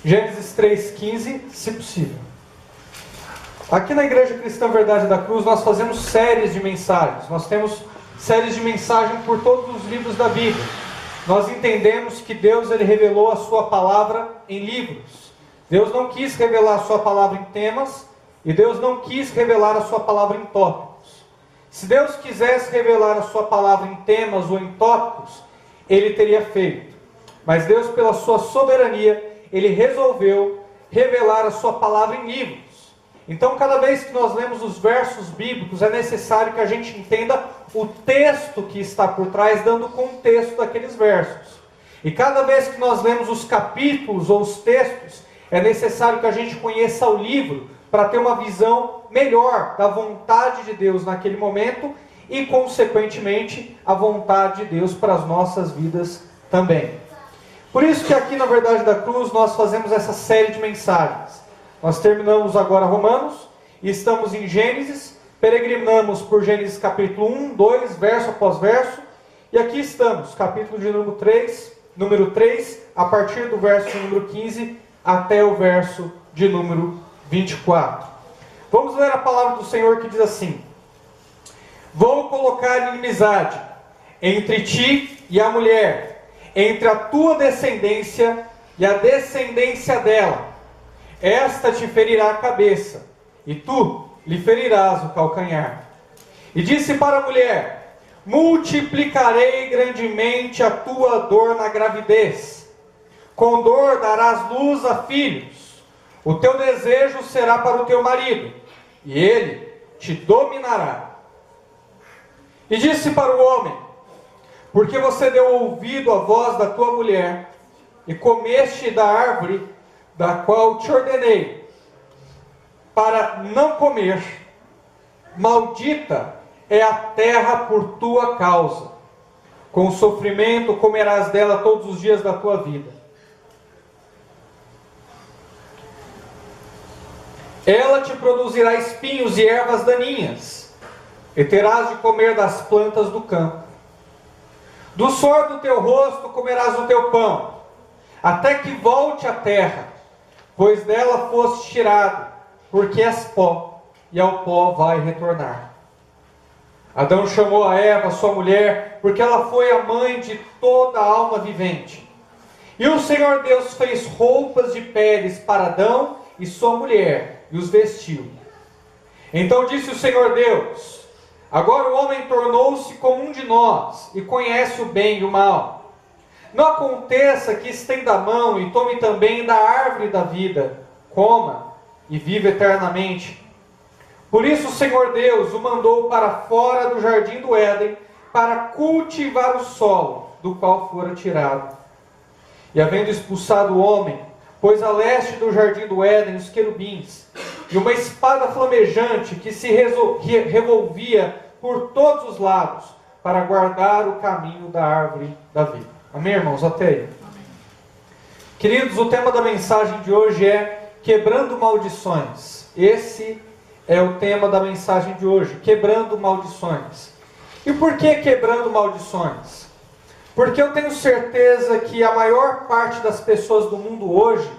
Gênesis 3,15, se possível. Aqui na Igreja Cristã Verdade da Cruz nós fazemos séries de mensagens. Nós temos séries de mensagem por todos os livros da Bíblia. Nós entendemos que Deus ele revelou a sua palavra em livros. Deus não quis revelar a sua palavra em temas, e Deus não quis revelar a sua palavra em tópicos. Se Deus quisesse revelar a sua palavra em temas ou em tópicos, Ele teria feito. Mas Deus, pela sua soberania, Ele resolveu revelar a sua palavra em livros. Então, cada vez que nós lemos os versos bíblicos, é necessário que a gente entenda o texto que está por trás, dando contexto daqueles versos. E cada vez que nós lemos os capítulos ou os textos, é necessário que a gente conheça o livro, para ter uma visão melhor da vontade de Deus naquele momento e, consequentemente, a vontade de Deus para as nossas vidas também. Por isso que aqui na Verdade da Cruz nós fazemos essa série de mensagens. Nós terminamos agora Romanos e estamos em Gênesis, peregrinamos por Gênesis capítulo 1, 2, verso após verso, e aqui estamos, capítulo de número 3, a partir do verso número 15 até o verso de número 24. Vamos ler a palavra do Senhor que diz assim: Vou colocar inimizade entre ti e a mulher, entre a tua descendência e a descendência dela. Esta te ferirá a cabeça, e tu lhe ferirás o calcanhar. E disse para a mulher: multiplicarei grandemente a tua dor na gravidez. Com dor darás luz a filhos. O teu desejo será para o teu marido, e ele te dominará. E disse para o homem: porque você deu ouvido à voz da tua mulher, e comeste da árvore da qual te ordenei, para não comer, maldita é a terra por tua causa. Com sofrimento comerás dela todos os dias da tua vida. Ela te produzirá espinhos e ervas daninhas, e terás de comer das plantas do campo. Do suor do teu rosto comerás o teu pão, até que volte à terra, pois dela foste tirado, porque és pó, e ao pó vai retornar. Adão chamou a Eva, sua mulher, porque ela foi a mãe de toda a alma vivente. E o Senhor Deus fez roupas de peles para Adão e sua mulher, e os vestiu. Então disse o Senhor Deus: agora o homem tornou-se como um de nós, e conhece o bem e o mal. Não aconteça que estenda a mão e tome também da árvore da vida, coma e viva eternamente. Por isso o Senhor Deus o mandou para fora do jardim do Éden, para cultivar o solo, do qual fora tirado. E havendo expulsado o homem, pôs a leste do jardim do Éden os querubins, e uma espada flamejante que se revolvia por todos os lados, para guardar o caminho da árvore da vida. Amém, irmãos? Até aí. Queridos, o tema da mensagem de hoje é quebrando maldições. Esse é o tema da mensagem de hoje, quebrando maldições. E por que quebrando maldições? Porque eu tenho certeza que a maior parte das pessoas do mundo hoje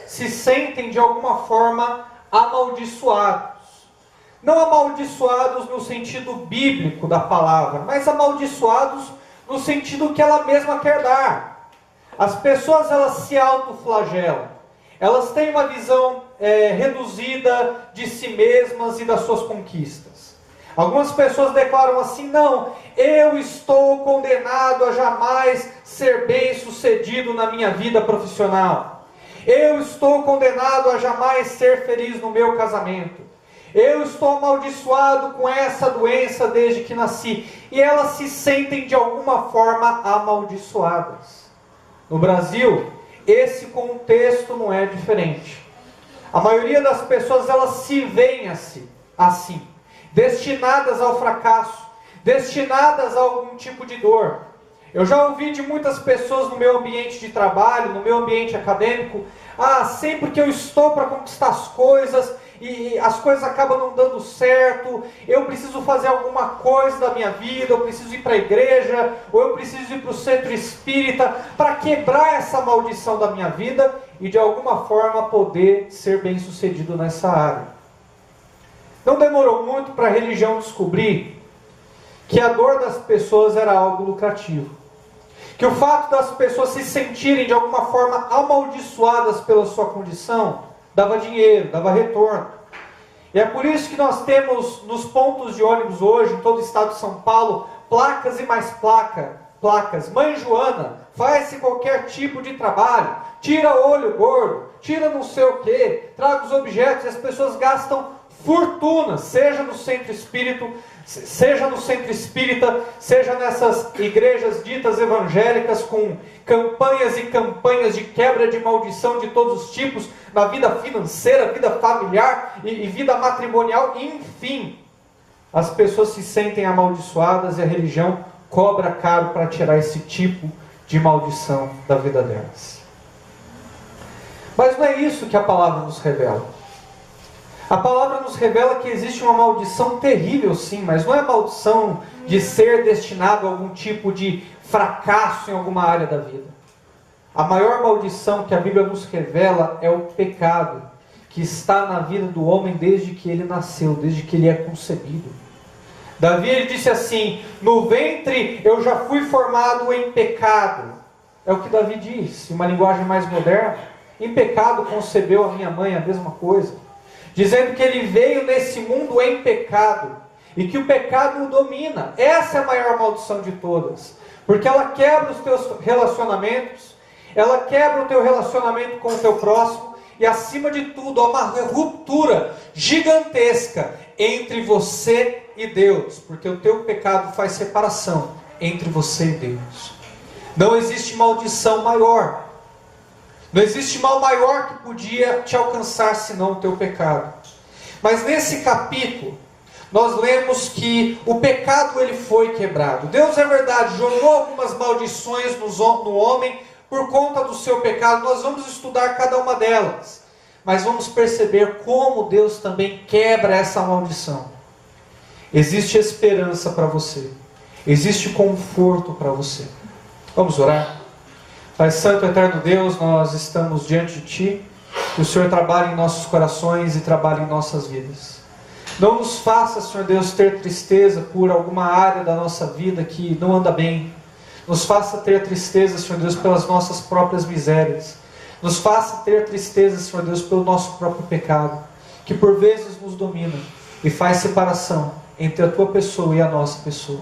se sentem de alguma forma amaldiçoados. Não amaldiçoados no sentido bíblico da palavra, mas amaldiçoados no sentido que ela mesma quer dar. As pessoas elas se autoflagelam. Elas têm uma visão reduzida de si mesmas e das suas conquistas. Algumas pessoas declaram assim: não, eu estou condenado a jamais ser bem-sucedido na minha vida profissional. Eu estou condenado a jamais ser feliz no meu casamento. Eu estou amaldiçoado com essa doença desde que nasci. E elas se sentem de alguma forma amaldiçoadas. No Brasil, esse contexto não é diferente. A maioria das pessoas elas se veem assim, destinadas ao fracasso, destinadas a algum tipo de dor. Eu já ouvi de muitas pessoas no meu ambiente de trabalho, no meu ambiente acadêmico: sempre que eu estou para conquistar as coisas, e as coisas acabam não dando certo, eu preciso fazer alguma coisa da minha vida, eu preciso ir para a igreja, ou eu preciso ir para o centro espírita, para quebrar essa maldição da minha vida, e de alguma forma poder ser bem sucedido nessa área. Não demorou muito para a religião descobrir que a dor das pessoas era algo lucrativo. Que o fato das pessoas se sentirem de alguma forma amaldiçoadas pela sua condição, dava dinheiro, dava retorno. E é por isso que nós temos nos pontos de ônibus hoje, em todo o estado de São Paulo, placas e mais placas. Mãe Joana, faz-se qualquer tipo de trabalho, tira o olho gordo, tira não sei o que, traga os objetos, e as pessoas gastam fortuna, seja no centro espírita, seja nessas igrejas ditas evangélicas, com campanhas e campanhas de quebra de maldição de todos os tipos, na vida financeira, vida familiar e vida matrimonial, enfim. As pessoas se sentem amaldiçoadas e a religião cobra caro para tirar esse tipo de maldição da vida delas. Mas não é isso que a palavra nos revela. A palavra nos revela que existe uma maldição terrível, sim, mas não é maldição de ser destinado a algum tipo de fracasso em alguma área da vida. A maior maldição que a Bíblia nos revela é o pecado, que está na vida do homem desde que ele nasceu, desde que ele é concebido. Davi, ele disse assim: no ventre eu já fui formado em pecado. É o que Davi diz, em uma linguagem mais moderna. Em pecado concebeu a minha mãe, a mesma coisa. Dizendo que ele veio nesse mundo em pecado, e que o pecado o domina. Essa é a maior maldição de todas, porque ela quebra os teus relacionamentos, ela quebra o teu relacionamento com o teu próximo, e acima de tudo há uma ruptura gigantesca entre você e Deus, porque o teu pecado faz separação entre você e Deus. Não existe maldição maior. Não existe mal maior que podia te alcançar senão o teu pecado. Mas nesse capítulo, nós lemos que o pecado ele foi quebrado. Deus, é verdade, jogou algumas maldições no homem por conta do seu pecado. Nós vamos estudar cada uma delas. Mas vamos perceber como Deus também quebra essa maldição. Existe esperança para você. Existe conforto para você. Vamos orar? Pai Santo, Eterno Deus, nós estamos diante de Ti, que o Senhor trabalhe em nossos corações e trabalhe em nossas vidas. Não nos faça, Senhor Deus, ter tristeza por alguma área da nossa vida que não anda bem. Nos faça ter tristeza, Senhor Deus, pelas nossas próprias misérias. Nos faça ter tristeza, Senhor Deus, pelo nosso próprio pecado, que por vezes nos domina e faz separação entre a Tua pessoa e a nossa pessoa.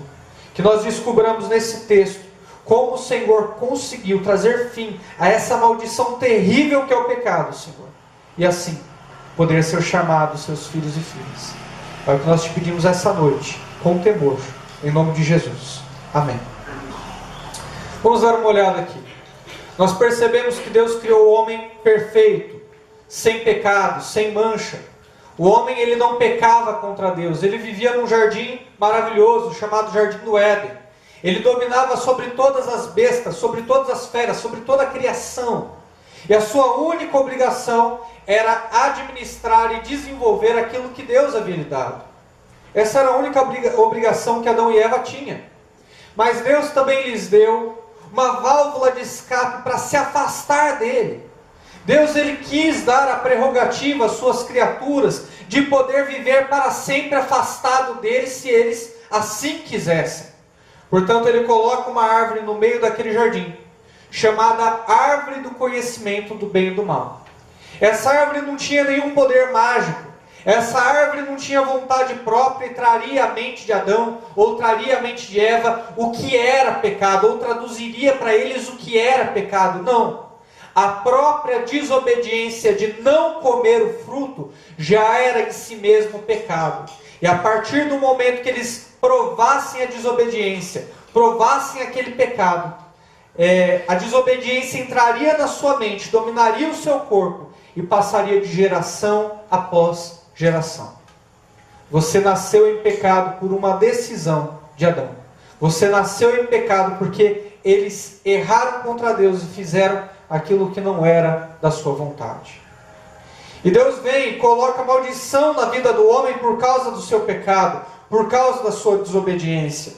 Que nós descobramos nesse texto como o Senhor conseguiu trazer fim a essa maldição terrível que é o pecado, Senhor. E assim, poder ser chamados seus filhos e filhas. É o que nós te pedimos essa noite, com temor, em nome de Jesus. Amém. Vamos dar uma olhada aqui. Nós percebemos que Deus criou o homem perfeito, sem pecado, sem mancha. O homem, ele não pecava contra Deus. Ele vivia num jardim maravilhoso, chamado Jardim do Éden. Ele dominava sobre todas as bestas, sobre todas as feras, sobre toda a criação. E a sua única obrigação era administrar e desenvolver aquilo que Deus havia lhe dado. Essa era a única obrigação que Adão e Eva tinham. Mas Deus também lhes deu uma válvula de escape para se afastar dele. Deus, ele quis dar a prerrogativa às suas criaturas de poder viver para sempre afastado dele, se eles assim quisessem. Portanto, ele coloca uma árvore no meio daquele jardim, chamada Árvore do Conhecimento do Bem e do Mal. Essa árvore não tinha nenhum poder mágico. Essa árvore não tinha vontade própria e traria à mente de Adão, ou traria à mente de Eva o que era pecado, ou traduziria para eles o que era pecado. Não. A própria desobediência de não comer o fruto já era em si mesmo pecado. E a partir do momento que eles provassem a desobediência, provassem aquele pecado, a desobediência entraria na sua mente, dominaria o seu corpo e passaria de geração após geração. Você nasceu em pecado por uma decisão de Adão. Você nasceu em pecado porque eles erraram contra Deus e fizeram aquilo que não era da sua vontade. E Deus vem e coloca maldição na vida do homem por causa do seu pecado, por causa da sua desobediência.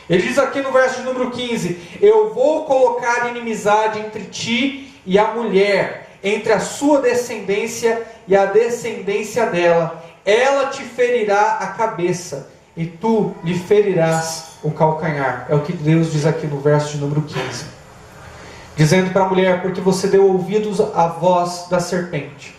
Ele diz aqui no verso de número 15: eu vou colocar inimizade entre ti e a mulher, entre a sua descendência e a descendência dela. Ela te ferirá a cabeça, e tu lhe ferirás o calcanhar. É o que Deus diz aqui no verso de número 15. Dizendo para a mulher: porque você deu ouvidos à voz da serpente,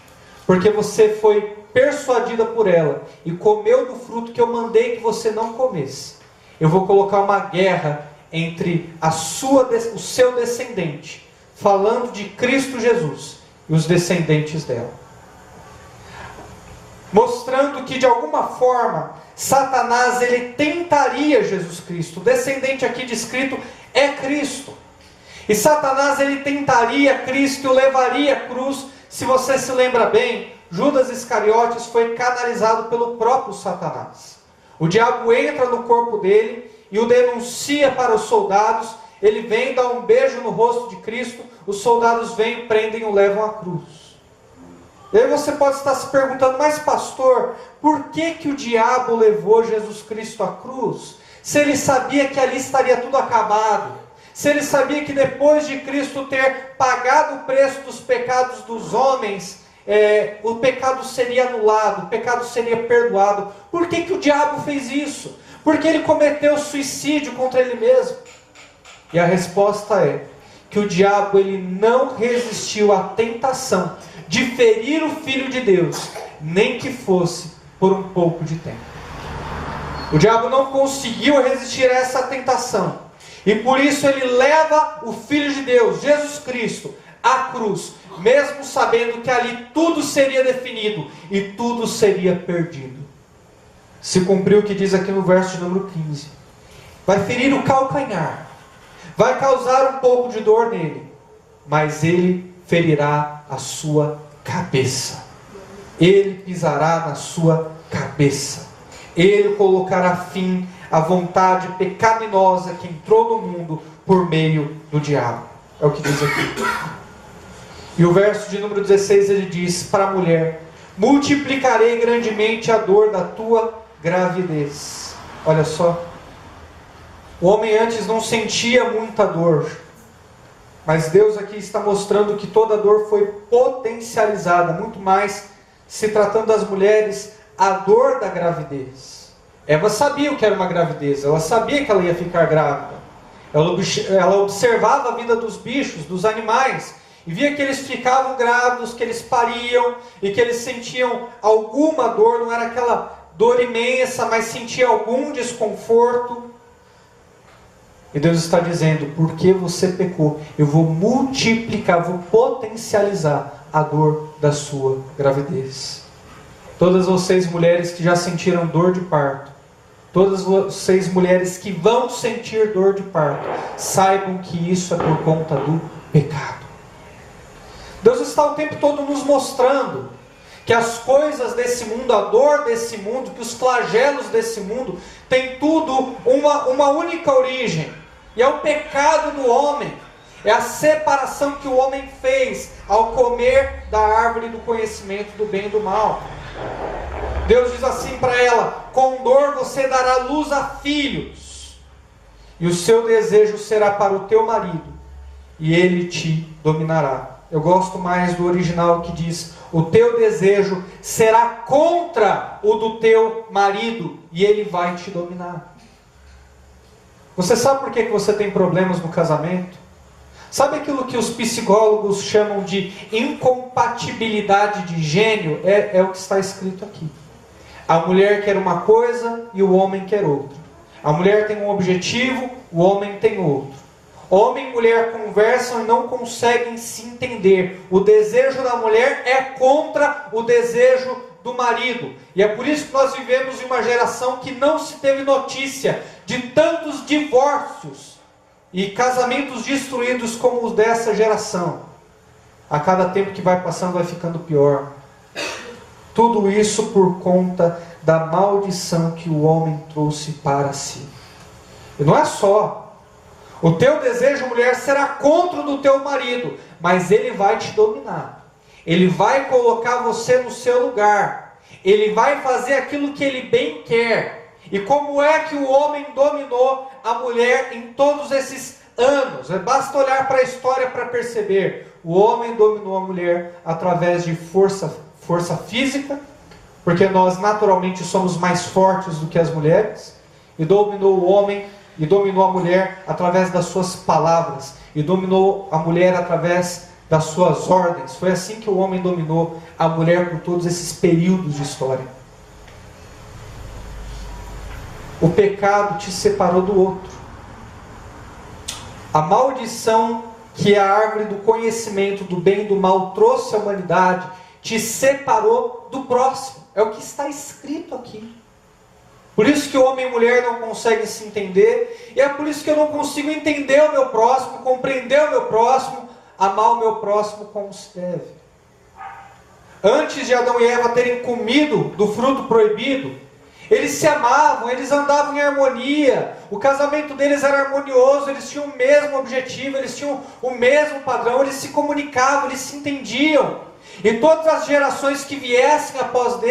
porque você foi persuadida por ela e comeu do fruto que eu mandei que você não comesse, eu vou colocar uma guerra entre o seu descendente, falando de Cristo Jesus, e os descendentes dela. Mostrando que de alguma forma Satanás ele tentaria Jesus Cristo. O descendente aqui descrito é Cristo. E Satanás ele tentaria Cristo e o levaria à cruz. Se você se lembra bem, Judas Iscariotes foi canalizado pelo próprio Satanás. O diabo entra no corpo dele e o denuncia para os soldados. Ele vem, dá um beijo no rosto de Cristo. Os soldados vêm, prendem e o levam à cruz. E aí você pode estar se perguntando: mas pastor, por que o diabo levou Jesus Cristo à cruz? Se ele sabia que ali estaria tudo acabado. Se ele sabia que depois de Cristo ter pagado o preço dos pecados dos homens, o pecado seria anulado, o pecado seria perdoado. Por que o diabo fez isso? Porque ele cometeu suicídio contra ele mesmo. E a resposta é que o diabo ele não resistiu à tentação de ferir o Filho de Deus, nem que fosse por um pouco de tempo. O diabo não conseguiu resistir a essa tentação. E por isso ele leva o Filho de Deus, Jesus Cristo, à cruz, mesmo sabendo que ali tudo seria definido e tudo seria perdido. Se cumpriu o que diz aqui no verso de número 15. Vai ferir o calcanhar, vai causar um pouco de dor nele, mas ele ferirá a sua cabeça. Ele pisará na sua cabeça. Ele colocará fim à vontade pecaminosa que entrou no mundo por meio do diabo. É o que diz aqui. E o verso de número 16 ele diz para a mulher: multiplicarei grandemente a dor da tua gravidez. Olha só. O homem antes não sentia muita dor, mas Deus aqui está mostrando que toda dor foi potencializada, muito mais se tratando das mulheres, a dor da gravidez. Eva sabia o que era uma gravidez, ela sabia que ela ia ficar grávida. Ela observava a vida dos bichos, dos animais, e via que eles ficavam grávidos, que eles pariam, e que eles sentiam alguma dor, não era aquela dor imensa, mas sentia algum desconforto. E Deus está dizendo: porque você pecou, eu vou multiplicar, vou potencializar a dor da sua gravidez. Todas vocês mulheres que já sentiram dor de parto, todas vocês mulheres que vão sentir dor de parto, saibam que isso é por conta do pecado. Deus está o tempo todo nos mostrando que as coisas desse mundo, a dor desse mundo, que os flagelos desse mundo, tem tudo uma única origem. E é o pecado do homem. É a separação que o homem fez ao comer da árvore do conhecimento do bem e do mal. Deus diz assim para ela: com dor você dará luz a filhos, e o seu desejo será para o teu marido, e ele te dominará. Eu gosto mais do original que diz: o teu desejo será contra o do teu marido, e ele vai te dominar. Você sabe por que você tem problemas no casamento? Sabe aquilo que os psicólogos chamam de incompatibilidade de gênio? É o que está escrito aqui. A mulher quer uma coisa e o homem quer outra. A mulher tem um objetivo, o homem tem outro. Homem e mulher conversam e não conseguem se entender. O desejo da mulher é contra o desejo do marido. E é por isso que nós vivemos em uma geração que não se teve notícia de tantos divórcios e casamentos destruídos como os dessa geração. A cada tempo que vai passando vai ficando pior. Tudo isso por conta da maldição que o homem trouxe para si. E não é só: o teu desejo, mulher, será contra o do teu marido, mas ele vai te dominar. Ele vai colocar você no seu lugar. Ele vai fazer aquilo que ele bem quer. E como é que o homem dominou a mulher em todos esses anos? Basta olhar para a história para perceber. O homem dominou a mulher através de força física, porque nós naturalmente somos mais fortes do que as mulheres. E dominou o homem e dominou a mulher através das suas palavras. E dominou a mulher através das suas ordens. Foi assim que o homem dominou a mulher por todos esses períodos de história. O pecado te separou do outro. A maldição que a árvore do conhecimento do bem e do mal trouxe à humanidade te separou do próximo. É o que está escrito aqui. Por isso que o homem e mulher não conseguem se entender. E é por isso que eu não consigo entender o meu próximo, compreender o meu próximo, amar o meu próximo como se deve. Antes de Adão e Eva terem comido do fruto proibido, eles se amavam, eles andavam em harmonia, o casamento deles era harmonioso, eles tinham o mesmo objetivo, eles tinham o mesmo padrão, eles se comunicavam, eles se entendiam. E todas as gerações que viessem após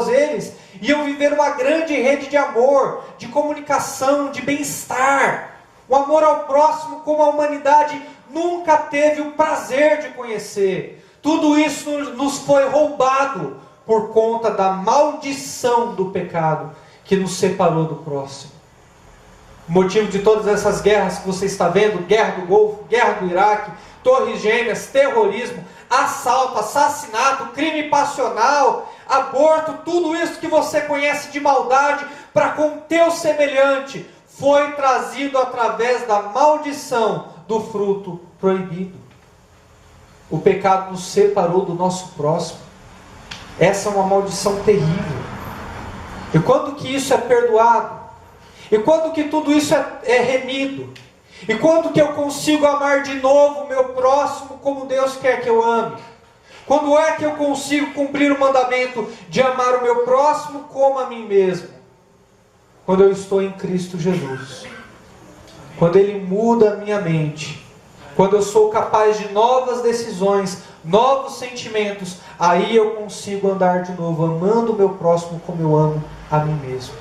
eles, iam viver uma grande rede de amor, de comunicação, de bem-estar. O amor ao próximo como a humanidade nunca teve o prazer de conhecer. Tudo isso nos foi roubado por conta da maldição do pecado que nos separou do próximo. O motivo de todas essas guerras que você está vendo, guerra do Golfo, guerra do Iraque, torres gêmeas, terrorismo, assalto, assassinato, crime passional, aborto, tudo isso que você conhece de maldade para com o teu semelhante, foi trazido através da maldição do fruto proibido. O pecado nos separou do nosso próximo. Essa é uma maldição terrível. E quando que isso é perdoado? E quando que tudo isso é remido? E quando que eu consigo amar de novo o meu próximo como Deus quer que eu ame? Quando é que eu consigo cumprir o mandamento de amar o meu próximo como a mim mesmo? Quando eu estou em Cristo Jesus. Quando Ele muda a minha mente. Quando eu sou capaz de novas decisões, novos sentimentos, aí eu consigo andar de novo, amando o meu próximo como eu amo a mim mesmo.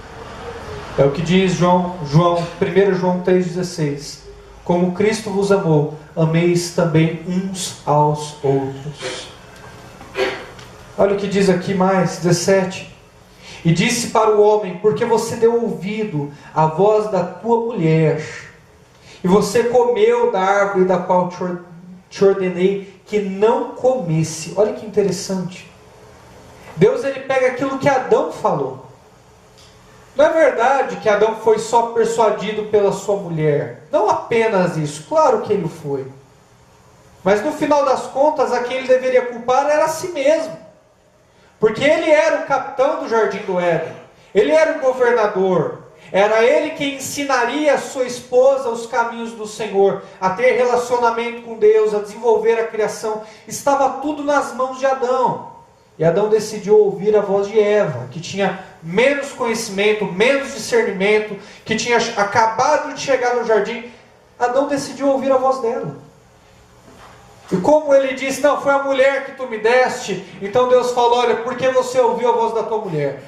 É o que diz 1 João 3,16. Como Cristo vos amou, ameis também uns aos outros. Olha o que diz aqui mais, 17. E disse para o homem, porque você deu ouvido à voz da tua mulher, e você comeu da árvore da qual te ordenei que não comesse. Olha que interessante. Deus ele pega aquilo que Adão falou. Não é verdade que Adão foi só persuadido pela sua mulher. Não apenas isso, claro que ele foi. Mas no final das contas, a quem ele deveria culpar era a si mesmo. Porque ele era o capitão do Jardim do Éden. Ele era o governador. Era ele quem ensinaria a sua esposa os caminhos do Senhor, a ter relacionamento com Deus, a desenvolver a criação. Estava tudo nas mãos de Adão. E Adão decidiu ouvir a voz de Eva, que tinha menos conhecimento, menos discernimento, que tinha acabado de chegar no jardim. Adão decidiu ouvir a voz dela. E como ele disse, não, foi a mulher que tu me deste, então Deus falou, olha, por que você ouviu a voz da tua mulher?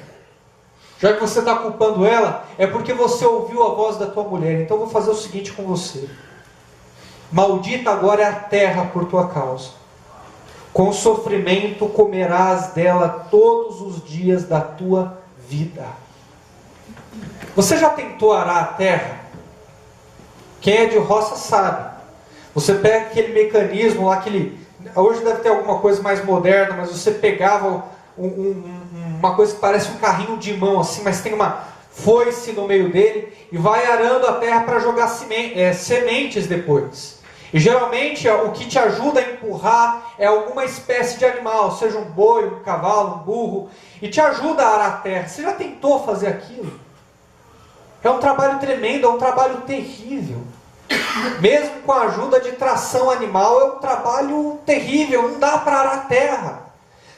Já que você está culpando ela, é porque você ouviu a voz da tua mulher. Então eu vou fazer o seguinte com você. Maldita agora é a terra por tua causa. Com sofrimento comerás dela todos os dias da tua vida. Você já tentou arar a terra? Quem é de roça sabe. Você pega aquele mecanismo lá, hoje deve ter alguma coisa mais moderna, mas você pegava uma coisa que parece um carrinho de mão assim, mas tem uma foice no meio dele e vai arando a terra para jogar sementes depois. E geralmente o que te ajuda a empurrar é alguma espécie de animal, seja um boi, um cavalo, um burro, e te ajuda a arar a terra. Você já tentou fazer aquilo? É um trabalho tremendo, é um trabalho terrível. Mesmo com a ajuda de tração animal, é um trabalho terrível, não dá para arar a terra.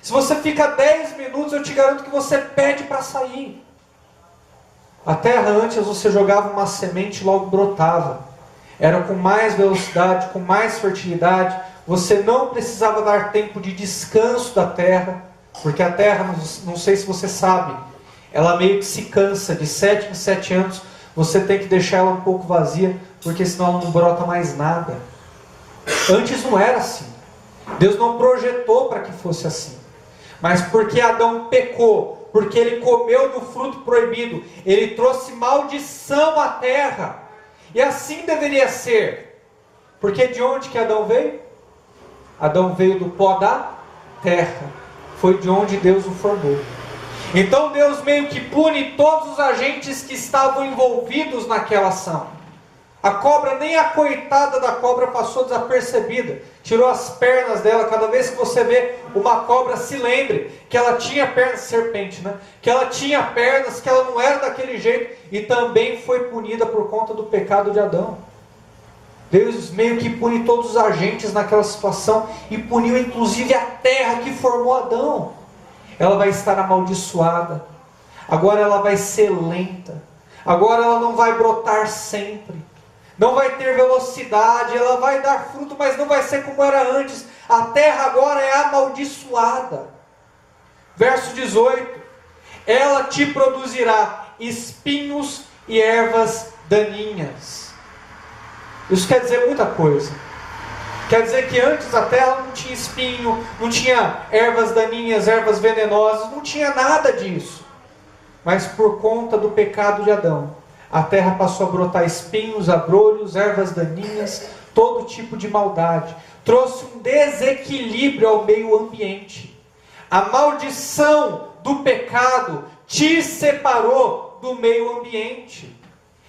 Se você fica 10 minutos, eu te garanto que você pede para sair. A terra antes você jogava uma semente e logo brotava. Era com mais velocidade, com mais fertilidade, você não precisava dar tempo de descanso da terra, porque a terra, não sei se você sabe, ela meio que se cansa, de 7 em 7 anos, você tem que deixar ela um pouco vazia, porque senão ela não brota mais nada. Antes não era assim. Deus não projetou para que fosse assim. Mas porque Adão pecou, porque ele comeu do fruto proibido, ele trouxe maldição à terra. E assim deveria ser. Porque de onde que Adão veio? Adão veio do pó da terra. Foi de onde Deus o formou. Então Deus meio que pune todos os agentes que estavam envolvidos naquela ação. A cobra, nem a coitada da cobra passou desapercebida. Tirou as pernas dela. Cada vez que você vê uma cobra, se lembre que ela tinha pernas, serpente, né? Que ela tinha pernas, que ela não era daquele jeito. E também foi punida por conta do pecado de Adão. Deus meio que pune todos os agentes naquela situação. E puniu inclusive a terra que formou Adão. Ela vai estar amaldiçoada. Agora ela vai ser lenta. Agora ela não vai brotar sempre. Não vai ter velocidade. Ela vai dar fruto, mas não vai ser como era antes. A terra agora é amaldiçoada. Verso 18. Ela te produzirá espinhos e ervas daninhas. Isso quer dizer muita coisa. Quer dizer que antes a terra não tinha espinho, não tinha ervas daninhas, ervas venenosas, não tinha nada disso. Mas por conta do pecado de Adão, a terra passou a brotar espinhos, abrolhos, ervas daninhas, todo tipo de maldade. Trouxe um desequilíbrio ao meio ambiente. A maldição do pecado te separou do meio ambiente.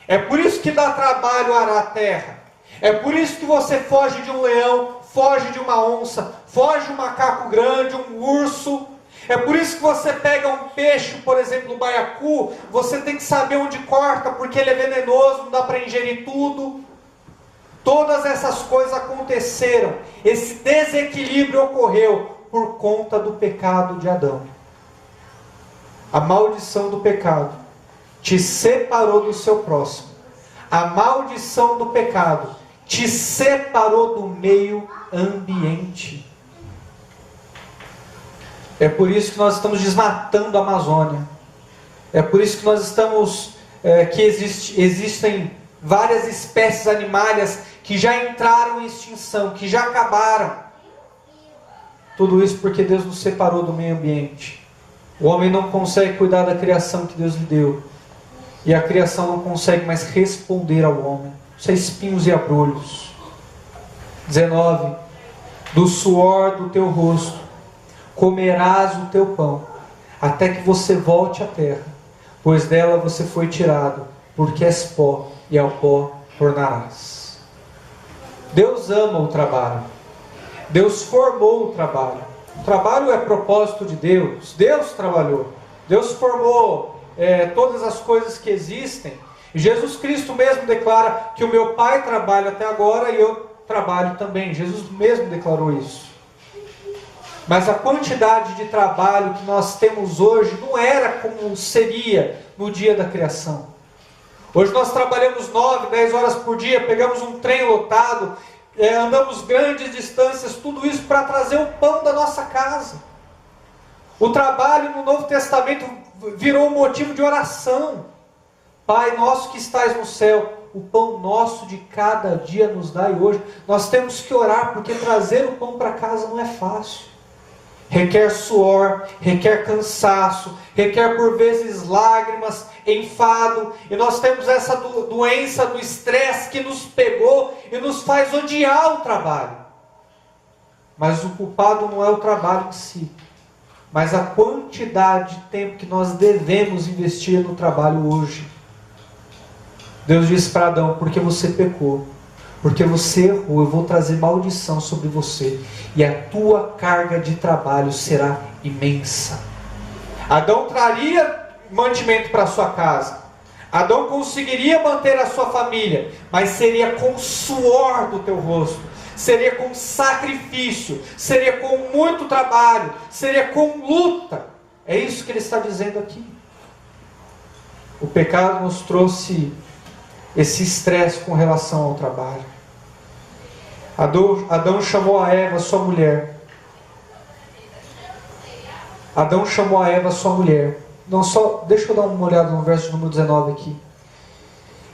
É por isso que dá trabalho arar a terra. É por isso que você foge de um leão, foge de uma onça, foge de um macaco grande, um urso. É por isso que você pega um peixe, por exemplo, o baiacu, você tem que saber onde corta, porque ele é venenoso, não dá para ingerir tudo. Todas essas coisas aconteceram. Esse desequilíbrio ocorreu por conta do pecado de Adão. A maldição do pecado te separou do seu próximo. A maldição do pecado te separou do meio ambiente. É por isso que nós estamos desmatando a Amazônia. É por isso que nós estamos, existem várias espécies animais que já entraram em extinção, que já acabaram. Tudo isso porque Deus nos separou do meio ambiente. O homem não consegue cuidar da criação que Deus lhe deu. E a criação não consegue mais responder ao homem. Isso é espinhos e abrolhos. 19. Do suor do teu rosto comerás o teu pão, até que você volte à terra, pois dela você foi tirado, porque és pó, e ao pó tornarás. Deus ama o trabalho. Deus formou o trabalho. O trabalho é propósito de Deus. Deus trabalhou. Deus formou todas as coisas que existem. Jesus Cristo mesmo declara que o meu Pai trabalha até agora e eu trabalho também. Jesus mesmo declarou isso. Mas a quantidade de trabalho que nós temos hoje não era como seria no dia da criação. Hoje nós trabalhamos 9, 10 horas por dia, pegamos um trem lotado, andamos grandes distâncias, tudo isso para trazer o pão da nossa casa. O trabalho no Novo Testamento virou um motivo de oração. Pai nosso que estais no céu, o pão nosso de cada dia nos dai hoje. Nós temos que orar, porque trazer o pão para casa não é fácil. Requer suor, requer cansaço, requer por vezes lágrimas, enfado. E nós temos essa doença do estresse que nos pegou e nos faz odiar o trabalho. Mas o culpado não é o trabalho em si, mas a quantidade de tempo que nós devemos investir no trabalho hoje. Deus disse para Adão: porque você pecou, porque você errou, eu vou trazer maldição sobre você, e a tua carga de trabalho será imensa. Adão traria mantimento para a sua casa, Adão conseguiria manter a sua família, mas seria com suor do teu rosto, seria com sacrifício, seria com muito trabalho, seria com luta. É isso que ele está dizendo aqui. O pecado nos trouxe esse estresse com relação ao trabalho. Adão chamou a Eva sua mulher. Adão chamou a Eva sua mulher. Não só, deixa eu dar uma olhada no verso número 19 aqui.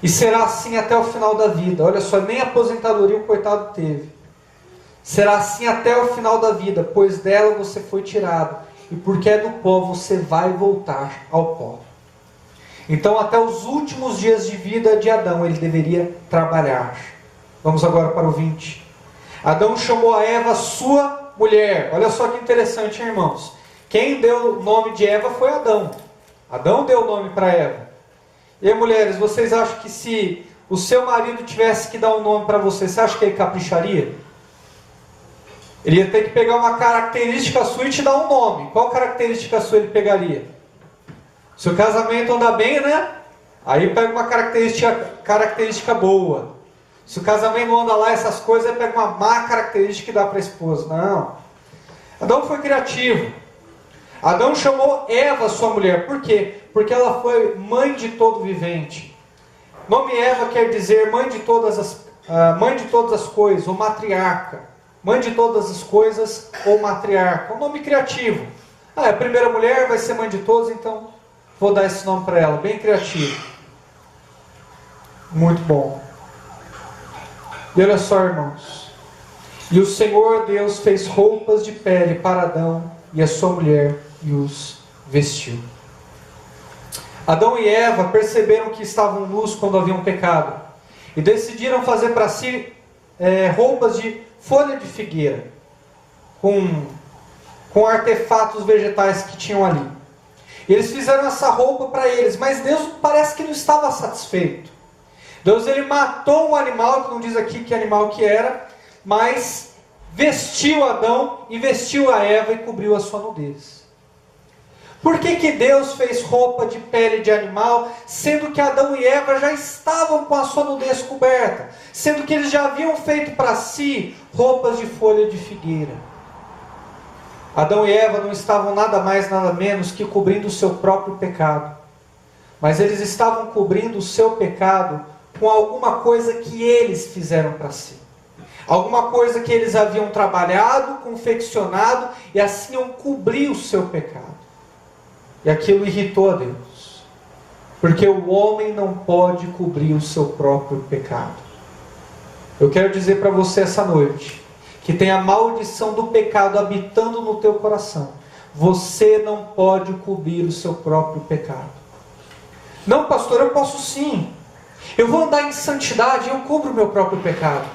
E será assim até o final da vida. Olha só, nem aposentadoria o coitado teve. Será assim até o final da vida, pois dela você foi tirado, e porque é do pó você vai voltar ao pó. Então até os últimos dias de vida de Adão ele deveria trabalhar. Vamos agora para o 20. Adão chamou a Eva sua mulher. Olha só que interessante, hein, irmãos. Quem deu o nome de Eva foi Adão. Adão deu o nome para Eva. E aí, mulheres, vocês acham que se o seu marido tivesse que dar um nome para você, você acha que ele capricharia? Ele ia ter que pegar uma característica sua e te dar um nome. Qual característica sua ele pegaria? Se o casamento anda bem, né? Aí pega uma característica boa. Se o casamento não anda lá, essas coisas, ele pega uma má característica e dá para a esposa. Não. Adão foi criativo. Adão chamou Eva sua mulher. Por quê? Porque ela foi mãe de todo vivente. O nome Eva quer dizer mãe de todas as coisas, ou matriarca. Mãe de todas as coisas, ou matriarca. Um nome criativo. É a primeira mulher, vai ser mãe de todos, então vou dar esse nome para ela. Bem criativo. Muito bom. E olha só, irmãos. E o Senhor Deus fez roupas de pele para Adão e a sua mulher e os vestiu. Adão e Eva perceberam que estavam nus quando haviam pecado e decidiram fazer para si roupas de folha de figueira com artefatos vegetais que tinham ali. E eles fizeram essa roupa para eles, mas Deus parece que não estava satisfeito. Deus ele matou um animal, que não diz aqui que animal que era, mas vestiu Adão e vestiu a Eva e cobriu a sua nudez. Por que Deus fez roupa de pele de animal, sendo que Adão e Eva já estavam com a sua nudez coberta? Sendo que eles já haviam feito para si roupas de folha de figueira. Adão e Eva não estavam nada mais, nada menos que cobrindo o seu próprio pecado. Mas eles estavam cobrindo o seu pecado com alguma coisa que eles fizeram para si. Alguma coisa que eles haviam trabalhado, confeccionado, e assim iam cobrir o seu pecado. E aquilo irritou a Deus. Porque o homem não pode cobrir o seu próprio pecado. Eu quero dizer para você essa noite, que tem a maldição do pecado habitando no teu coração. Você não pode cobrir o seu próprio pecado. Não, pastor, eu posso sim. Eu vou andar em santidade, eu cubro o meu próprio pecado.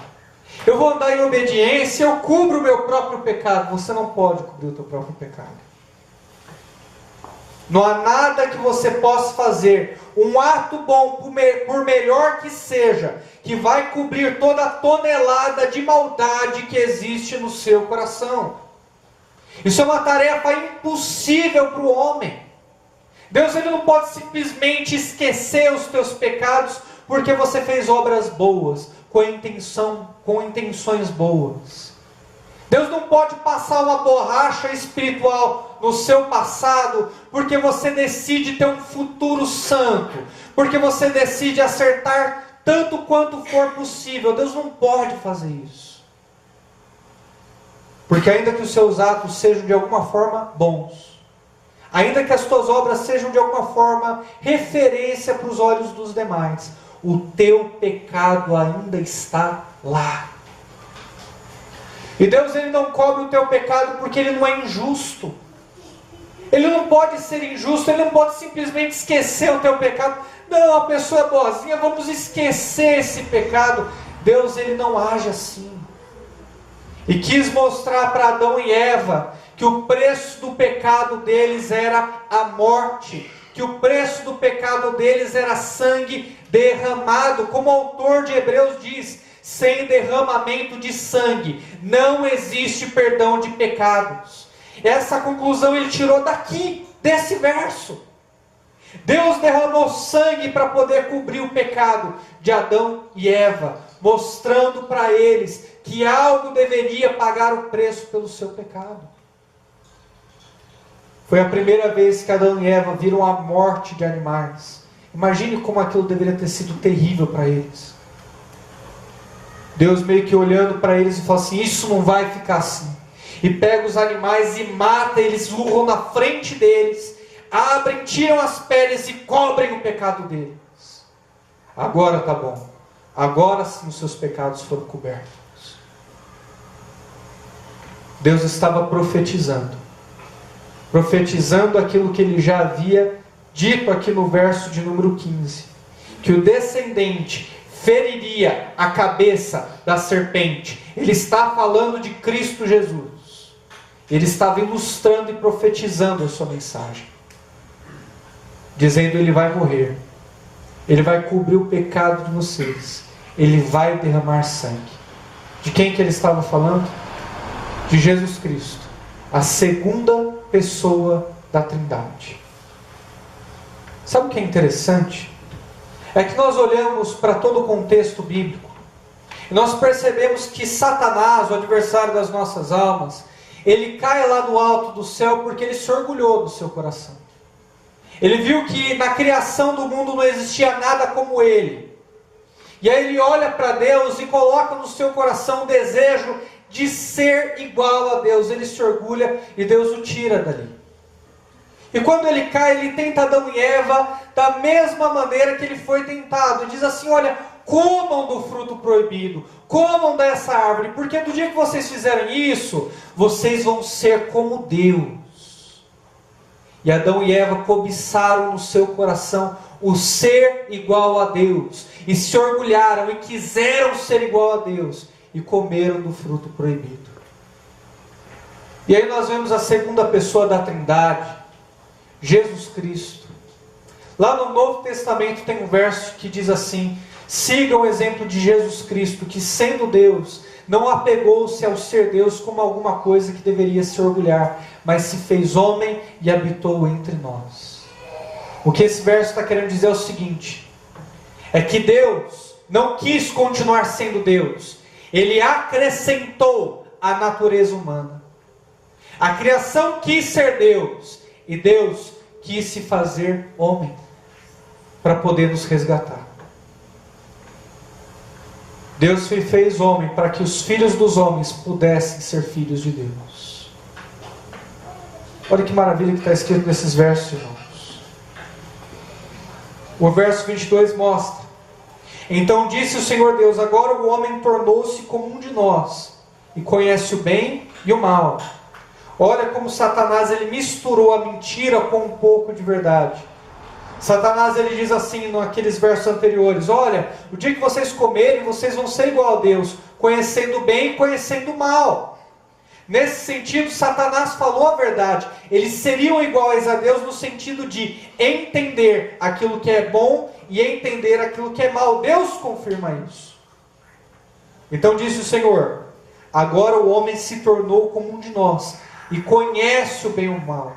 Eu vou andar em obediência, eu cubro o meu próprio pecado. Você não pode cobrir o teu próprio pecado. Não há nada que você possa fazer, um ato bom, por melhor que seja, que vai cobrir toda a tonelada de maldade que existe no seu coração. Isso é uma tarefa impossível para o homem. Deus ele não pode simplesmente esquecer os teus pecados porque você fez obras boas, com intenções boas. Deus não pode passar uma borracha espiritual no seu passado porque você decide ter um futuro santo, porque você decide acertar tanto quanto for possível. Deus não pode fazer isso. Porque ainda que os seus atos sejam de alguma forma bons, ainda que as tuas obras sejam de alguma forma referência para os olhos dos demais, o teu pecado ainda está lá. E Deus ele não cobre o teu pecado porque Ele não é injusto. Ele não pode ser injusto, Ele não pode simplesmente esquecer o teu pecado. Não, a pessoa é boazinha, vamos esquecer esse pecado. Deus ele não age assim. E quis mostrar para Adão e Eva que o preço do pecado deles era a morte. Que o preço do pecado deles era sangue derramado. Como o autor de Hebreus diz, sem derramamento de sangue não existe perdão de pecados. Essa conclusão ele tirou daqui, desse verso. Deus derramou sangue para poder cobrir o pecado de Adão e Eva, mostrando para eles que algo deveria pagar o preço pelo seu pecado. Foi a primeira vez que Adão e Eva viram a morte de animais. Imagine como aquilo deveria ter sido terrível para eles. Deus meio que olhando para eles e fala assim: isso não vai ficar assim. E pega os animais e mata, eles urram na frente deles, abrem, tiram as peles e cobrem o pecado deles. Agora tá bom. Agora sim os seus pecados foram cobertos. Deus estava profetizando aquilo que ele já havia dito aqui no verso de número 15, que o descendente feriria a cabeça da serpente. Ele está falando de Cristo Jesus. Ele estava ilustrando e profetizando a sua mensagem, dizendo: ele vai morrer, ele vai cobrir o pecado de vocês, ele vai derramar sangue. De quem que ele estava falando? De Jesus Cristo, a segunda pessoa da Trindade. Sabe o que é interessante? É que nós olhamos para todo o contexto bíblico e nós percebemos que Satanás, o adversário das nossas almas, ele cai lá do alto do céu porque ele se orgulhou do seu coração. Ele viu que na criação do mundo não existia nada como ele. E aí ele olha para Deus e coloca no seu coração o desejo de ser igual a Deus. Ele se orgulha e Deus o tira dali. E quando ele cai, ele tenta Adão e Eva da mesma maneira que ele foi tentado. Ele diz assim: olha, comam do fruto proibido, comam dessa árvore, porque do dia que vocês fizerem isso, vocês vão ser como Deus. E Adão e Eva cobiçaram no seu coração o ser igual a Deus, e se orgulharam e quiseram ser igual a Deus, e comeram do fruto proibido. E aí nós vemos a segunda pessoa da Trindade, Jesus Cristo. Lá no Novo Testamento tem um verso que diz assim: sigam o exemplo de Jesus Cristo, que sendo Deus, não apegou-se ao ser Deus como alguma coisa que deveria se orgulhar, mas se fez homem e habitou entre nós. O que esse verso está querendo dizer é o seguinte: é que Deus não quis continuar sendo Deus, Ele acrescentou a natureza humana. A criação quis ser Deus, e Deus quis se fazer homem para poder nos resgatar. Deus se fez homem para que os filhos dos homens pudessem ser filhos de Deus. Olha que maravilha que está escrito nesses versos, irmãos. O verso 22 mostra: então disse o Senhor Deus: agora o homem tornou-se como um de nós, e conhece o bem e o mal. Olha como Satanás ele misturou a mentira com um pouco de verdade. Satanás ele diz assim naqueles versos anteriores: olha, o dia que vocês comerem, vocês vão ser igual a Deus, conhecendo o bem e conhecendo o mal. Nesse sentido, Satanás falou a verdade. Eles seriam iguais a Deus no sentido de entender aquilo que é bom e entender aquilo que é mal. Deus confirma isso. Então disse o Senhor: agora o homem se tornou como um de nós, e conhece o bem e o mal.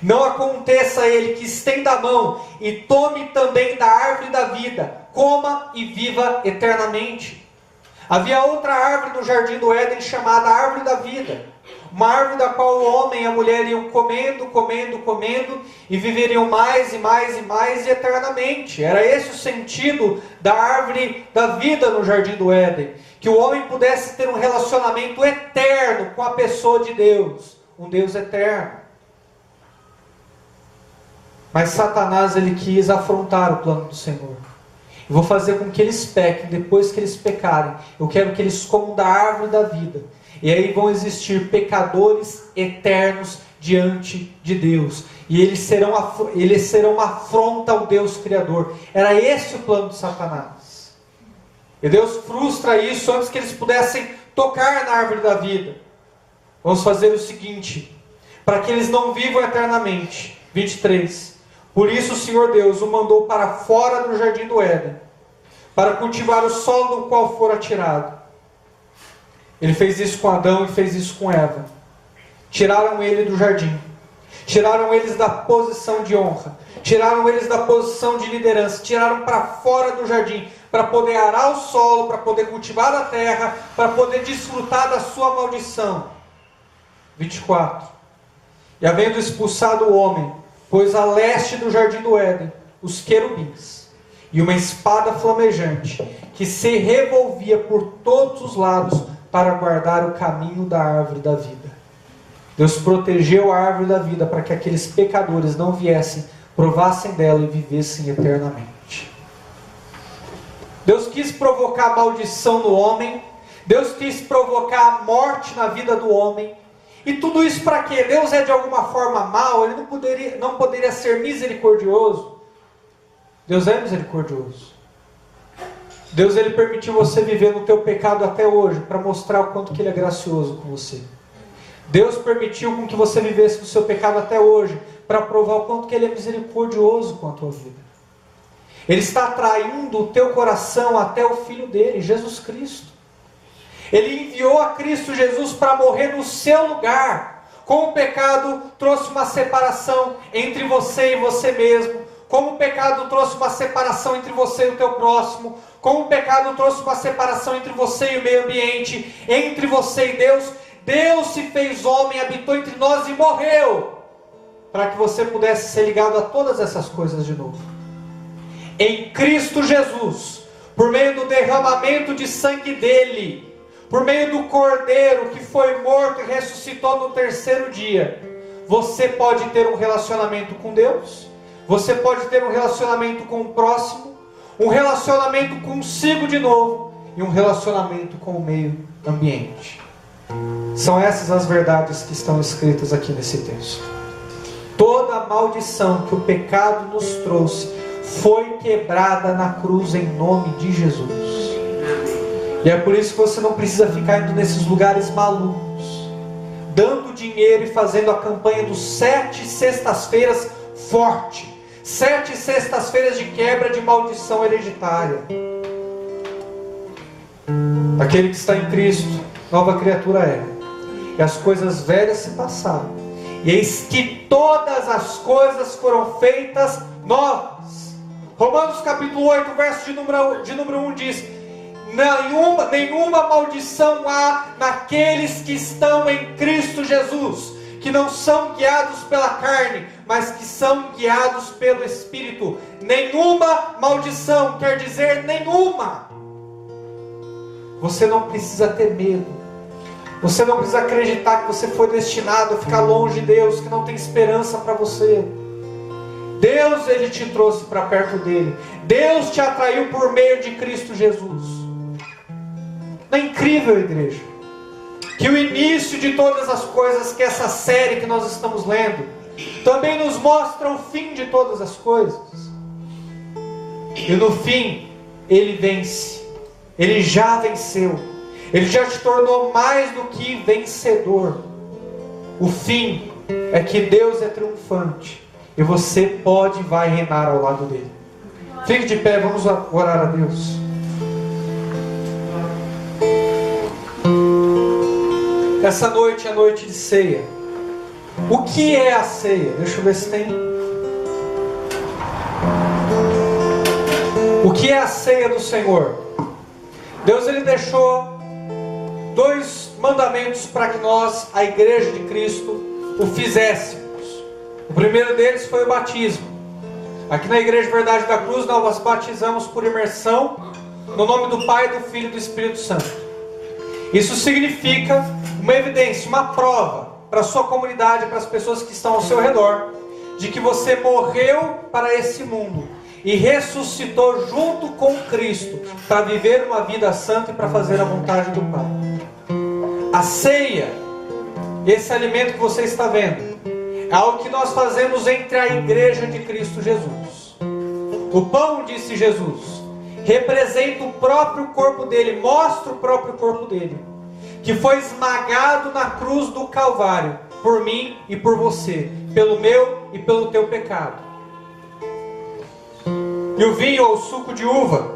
Não aconteça a ele que estenda a mão e tome também da árvore da vida, coma e viva eternamente. Havia outra árvore no jardim do Éden chamada árvore da vida, uma árvore da qual o homem e a mulher iam comendo, comendo, comendo, e viveriam mais e mais e mais e eternamente. Era esse o sentido da árvore da vida no jardim do Éden, que o homem pudesse ter um relacionamento eterno com a pessoa de Deus, um Deus eterno. Mas Satanás ele quis afrontar o plano do Senhor. Eu vou fazer com que eles pequem. Depois que eles pecarem, eu quero que eles comam da árvore da vida. E aí vão existir pecadores eternos diante de Deus. E eles serão uma afronta ao Deus Criador. Era esse o plano de Satanás. E Deus frustra isso antes que eles pudessem tocar na árvore da vida. Vamos fazer o seguinte: para que eles não vivam eternamente. 23. Por isso o Senhor Deus o mandou para fora do jardim do Éden, para cultivar o solo do qual fora tirado. Ele fez isso com Adão e fez isso com Eva. Tiraram ele do jardim. Tiraram eles da posição de honra. Tiraram eles da posição de liderança. Tiraram para fora do jardim, para poder arar o solo, para poder cultivar a terra, para poder desfrutar da sua maldição. 24. E havendo expulsado o homem, pôs a leste do jardim do Éden os querubins, e uma espada flamejante que se revolvia por todos os lados para guardar o caminho da árvore da vida. Deus protegeu a árvore da vida para que aqueles pecadores não viessem, provassem dela e vivessem eternamente. Deus quis provocar a maldição no homem, Deus quis provocar a morte na vida do homem. E tudo isso para quê? Deus é de alguma forma mau? Ele não poderia ser misericordioso? Deus é misericordioso. Deus, ele permitiu você viver no teu pecado até hoje, para mostrar o quanto que ele é gracioso com você. Deus permitiu com que você vivesse no seu pecado até hoje, para provar o quanto que ele é misericordioso com a tua vida. Ele está atraindo o teu coração até o Filho dele, Jesus Cristo. Ele enviou a Cristo Jesus para morrer no seu lugar. Como o pecado trouxe uma separação entre você e você mesmo, como o pecado trouxe uma separação entre você e o teu próximo, como o pecado trouxe uma separação entre você e o meio ambiente, entre você e Deus, Deus se fez homem, habitou entre nós e morreu, para que você pudesse ser ligado a todas essas coisas de novo. Em Cristo Jesus, por meio do derramamento de sangue dele, por meio do Cordeiro que foi morto e ressuscitou no terceiro dia, você pode ter um relacionamento com Deus, você pode ter um relacionamento com o próximo, um relacionamento consigo de novo e um relacionamento com o meio ambiente. São essas as verdades que estão escritas aqui nesse texto. Toda a maldição que o pecado nos trouxe foi quebrada na cruz em nome de Jesus. E é por isso que você não precisa ficar indo nesses lugares malucos, dando dinheiro e fazendo a campanha dos 7 sextas-feiras forte. 7 sextas-feiras de quebra de maldição hereditária. Aquele que está em Cristo, nova criatura é. E as coisas velhas se passaram. E eis que todas as coisas foram feitas novas. Romanos capítulo 8, verso de número 1 diz: nenhuma maldição há naqueles que estão em Cristo Jesus, que não são guiados pela carne, mas que são guiados pelo Espírito. Nenhuma maldição quer dizer nenhuma. Você não precisa ter medo. Você não precisa acreditar que você foi destinado a ficar longe de Deus, que não tem esperança para você. Deus, ele te trouxe para perto dele. Deus te atraiu por meio de Cristo Jesus. Não é incrível, igreja? Que o início de todas as coisas, que essa série que nós estamos lendo, também nos mostra o fim de todas as coisas. E no fim, ele vence. Ele já venceu. Ele já te tornou mais do que vencedor. O fim é que Deus é triunfante. E você pode e vai reinar ao lado dele. Fique de pé, vamos orar a Deus. Essa noite é noite de ceia. O que é a ceia? Deixa eu ver se tem. O que é a ceia do Senhor? Deus, ele deixou 2 mandamentos para que nós, a igreja de Cristo, o fizéssemos. O primeiro deles foi o batismo. Aqui na Igreja Verdade da Cruz nós batizamos por imersão no nome do Pai, do Filho e do Espírito Santo. Isso significa uma evidência, uma prova para a sua comunidade, para as pessoas que estão ao seu redor, de que você morreu para esse mundo e ressuscitou junto com Cristo para viver uma vida santa e para fazer a vontade do Pai. A ceia, esse alimento que você está vendo, é algo que nós fazemos entre a igreja de Cristo Jesus. O pão, disse Jesus, representa o próprio corpo dele, mostra o próprio corpo dele, que foi esmagado na cruz do Calvário, por mim e por você, pelo meu e pelo teu pecado. E o vinho ou o suco de uva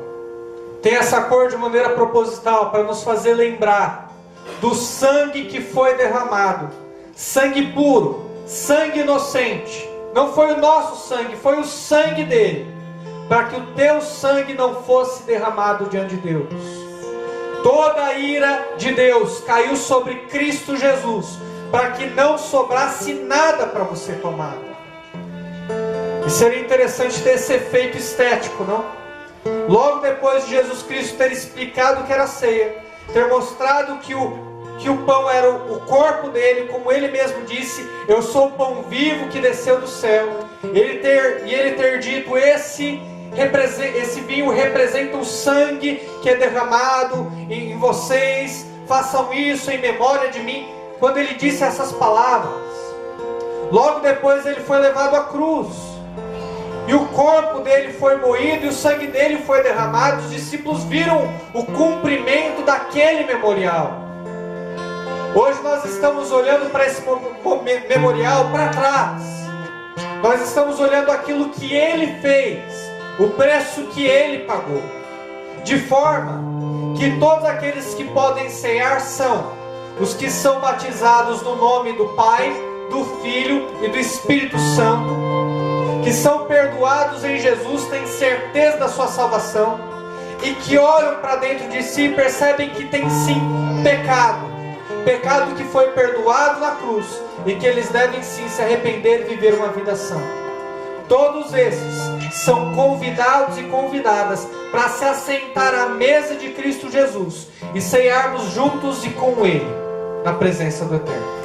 tem essa cor de maneira proposital, para nos fazer lembrar do sangue que foi derramado, sangue puro, sangue inocente. Não foi o nosso sangue, foi o sangue dele, para que o teu sangue não fosse derramado diante de Deus. Toda a ira de Deus caiu sobre Cristo Jesus, para que não sobrasse nada para você tomar. E seria interessante ter esse efeito estético, não? Logo depois de Jesus Cristo ter explicado o que era a ceia, ter mostrado que o pão era o corpo dele, como ele mesmo disse, eu sou o pão vivo que desceu do céu, ele ter dito, esse vinho representa o sangue que é derramado em vocês, façam isso em memória de mim. Quando ele disse essas palavras, logo depois ele foi levado à cruz, e o corpo dele foi moído, e o sangue dele foi derramado. Os discípulos viram o cumprimento daquele memorial. Hoje nós estamos olhando para esse memorial para trás, nós estamos olhando aquilo que ele fez, o preço que ele pagou, de forma que todos aqueles que podem cear são os que são batizados no nome do Pai, do Filho e do Espírito Santo, que são perdoados em Jesus, têm certeza da sua salvação, e que olham para dentro de si e percebem que tem sim pecado que foi perdoado na cruz, e que eles devem sim se arrepender e viver uma vida santa. Todos esses são convidados e convidadas para se assentar à mesa de Cristo Jesus e cearmos juntos e com Ele na presença do Eterno.